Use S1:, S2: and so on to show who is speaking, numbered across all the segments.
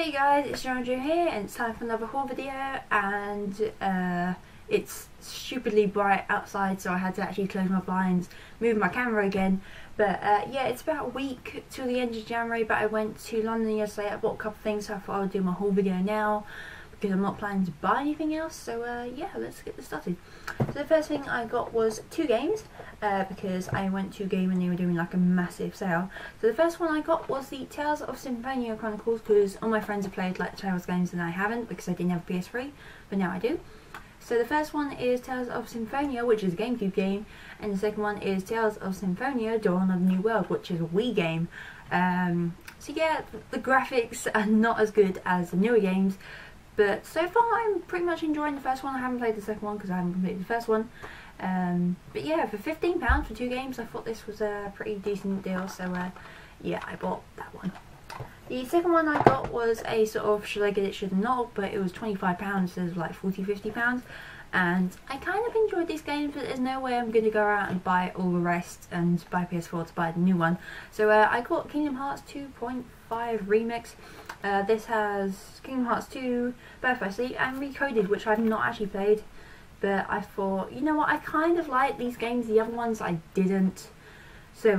S1: Hey guys, it's Jojo here and it's time for another haul video, and it's stupidly bright outside, so I had to actually close my blinds, move my camera again. But yeah, it's about a week till the end of January, but I went to London yesterday. I bought a couple of things, so I thought I would do my haul video now because I'm not planning to buy anything else. So yeah, let's get this started. So the first thing I got was 2 games because I went to Game and they were doing like a massive sale. So the first one I got was the Tales of Symphonia Chronicles, because all my friends have played like Tales games and I haven't because I didn't have a PS3, but now I do. So the first one is Tales of Symphonia, which is a GameCube game, and the second one is Tales of Symphonia Dawn of the New World, which is a Wii game. So yeah, the graphics are not as good as the newer games, but so far I'm pretty much enjoying the first one. I haven't played the second one because I haven't completed the first one. But yeah, for £15 for 2 games, I thought this was a pretty decent deal, so yeah, I bought that one. The second one I got was a sort of should I get it, should I not, but it was £25 instead of like £40–50, and I kind of enjoyed these games, but there's no way I'm going to go out and buy all the rest and buy PS4 to buy the new one. So I got Kingdom Hearts 2.5 Remix. This has Kingdom Hearts 2, Birth by Sleep and Recoded, which I've not actually played, but I thought, you know what, I kind of like these games, the other ones I didn't. So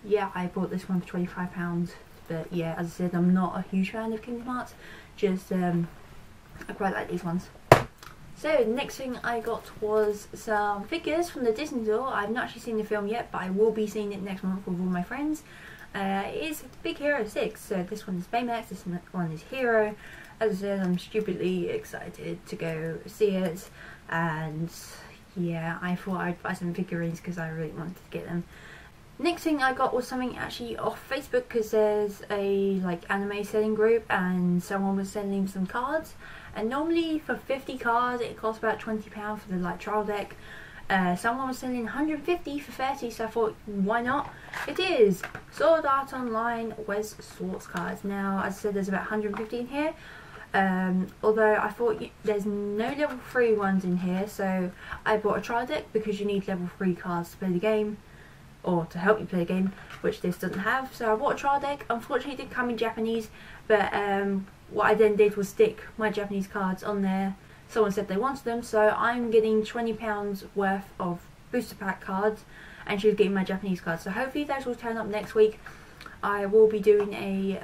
S1: yeah, I bought this one for £25. But yeah, as I said, I'm not a huge fan of Kingdom Hearts, just I quite like these ones. So the next thing I got was some figures from the Disney Store. I've not actually seen the film yet, but I will be seeing it next month with all my friends. It is Big Hero 6, so this one is Baymax, this one is Hero. As I said, I'm stupidly excited to go see it, and yeah, I thought I'd buy some figurines because I really wanted to get them. Next thing I got was something actually off Facebook, because there's a like anime selling group and someone was sending some cards, and normally for 50 cards it costs about £20 for the like trial deck. Someone was selling 150 for 30, so I thought, why not? It is Sword Art Online Wes Swords cards. Now, as I said, there's about 150 in here. Although I thought there's no level 3 ones in here, so I bought a trial deck because you need level 3 cards to play the game, or to help you play a game, which this doesn't have. So I bought a trial deck. Unfortunately it didn't come in Japanese, but what I then did was stick my Japanese cards on there. Someone said they wanted them, so I'm getting £20 worth of booster pack cards, and she was getting my Japanese cards. So hopefully those will turn up next week. I will be doing a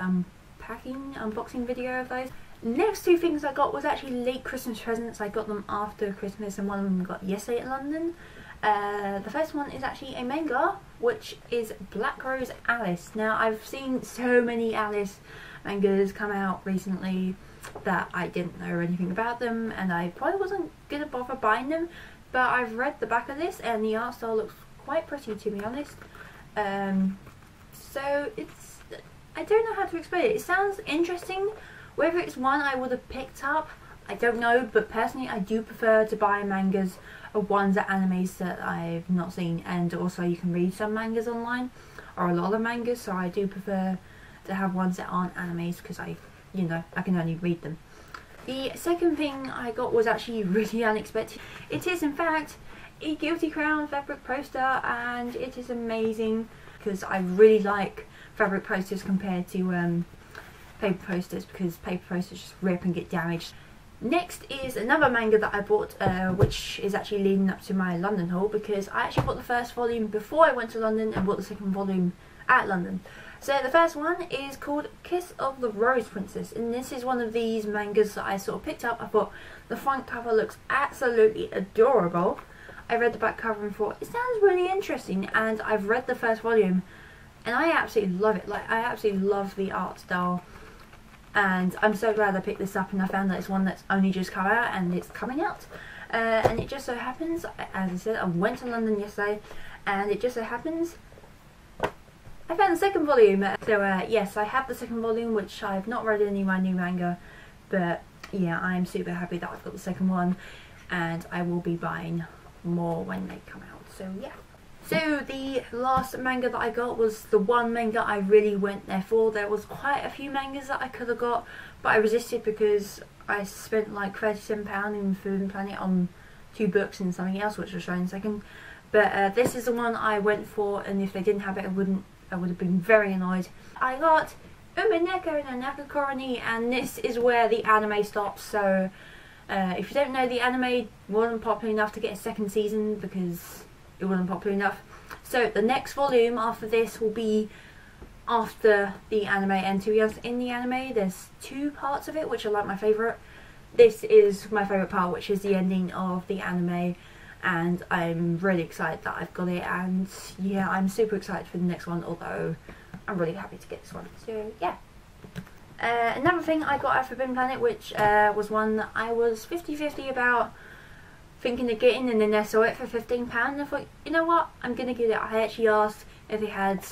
S1: unboxing video of those. Next 2 things I got was actually late Christmas presents. I got them after Christmas, and one of them got yesterday in London. The first one is actually a manga, which is Black Rose Alice. Now, I've seen so many Alice mangas come out recently that I didn't know anything about them, and I probably wasn't going to bother buying them, but I've read the back of this and the art style looks quite pretty, to be honest. So it's, I don't know how to explain it. It sounds interesting. Whether it's one I would have picked up, I don't know, but personally I do prefer to buy mangas of ones that animes that I've not seen, and also you can read some mangas online, or a lot of mangas, so I do prefer to have ones that aren't animes because I can only read them. The second thing I got was actually really unexpected. It is in fact a Guilty Crown fabric poster, and it is amazing because I really like fabric posters compared to paper posters, because paper posters just rip and get damaged. Next is another manga that I bought, which is actually leading up to my London haul, because I actually bought the first volume before I went to London and bought the second volume at London. So the first one is called Kiss of the Rose Princess, and this is one of these mangas that I sort of picked up. I thought the front cover looks absolutely adorable. I read the back cover and thought, it sounds really interesting, and I've read the first volume and I absolutely love it. Like, I absolutely love the art style. And I'm so glad I picked this up, and I found that it's one that's only just come out and it's coming out. And it just so happens, as I said, I went to London yesterday, and it just so happens I found the second volume. So yes, I have the second volume, which I've not read any of my new manga, but yeah, I'm super happy that I've got the second one, and I will be buying more when they come out. So yeah. So the last manga that I got was the one manga I really went there for. There was quite a few mangas that I could have got, but I resisted because I spent like £37 in Food & Planet on 2 books and something else, which I'll show in a second. But this is the one I went for, and if they didn't have it, I would have been very annoyed. I got Umineko no Nakakoroni, and this is where the anime stops. So if you don't know, the anime wasn't popular enough to get a second season because it wasn't popular enough. So the next volume after this will be after the anime, and to be honest, in the anime there's 2 parts of it which are like my favourite. This is my favourite part, which is the ending of the anime, and I'm really excited that I've got it, and yeah, I'm super excited for the next one, although I'm really happy to get this one. So yeah. Another thing I got out of Forbidden Planet, which was one that I was 50-50 about thinking of getting, and then I saw it for £15 and I thought, you know what, I'm gonna get it. I actually asked if they had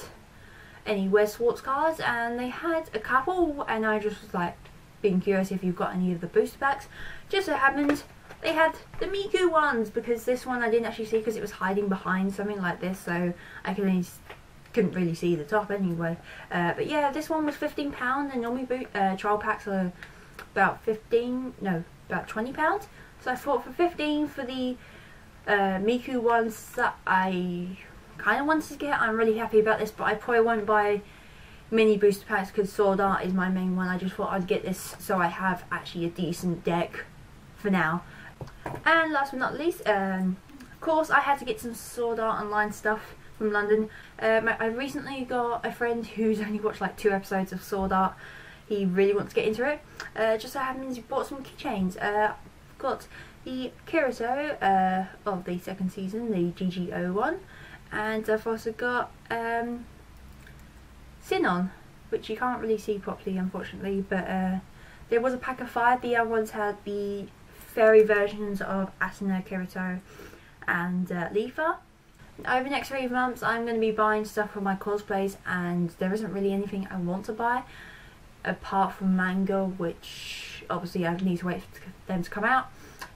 S1: any Wes Schwartz cards, and they had a couple, and I just was like being curious if you've got any of the booster packs. Just so happened they had the Miku ones, because this one I didn't actually see because it was hiding behind something like this, so I couldn't really see the top anyway. But yeah, this one was £15, and normally trial packs are about about £20. So I thought for 15 for the Miku ones that I kind of wanted to get, I'm really happy about this, but I probably won't buy mini booster packs because Sword Art is my main one. I just thought I'd get this so I have actually a decent deck for now. And last but not least, of course I had to get some Sword Art Online stuff from London. I recently got a friend who's only watched like 2 episodes of Sword Art. He really wants to get into it. Just so happens he bought some keychains. Got the Kirito of the 2nd season, the GGO one, and I've also got Sinon, which you can't really see properly unfortunately, but there was a pack of 5. The other ones had the fairy versions of Asuna, Kirito and Leafa. Over the next 3 months I'm going to be buying stuff for my cosplays, and there isn't really anything I want to buy apart from manga, which obviously I need to wait for them to come out.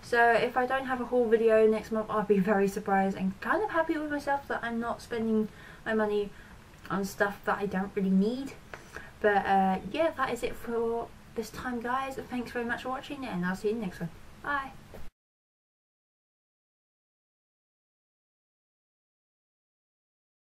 S1: So if I don't have a haul video next month, I'll be very surprised and kind of happy with myself that I'm not spending my money on stuff that I don't really need. But yeah, that is it for this time guys. Thanks very much for watching, and I'll see you in the next one. Bye.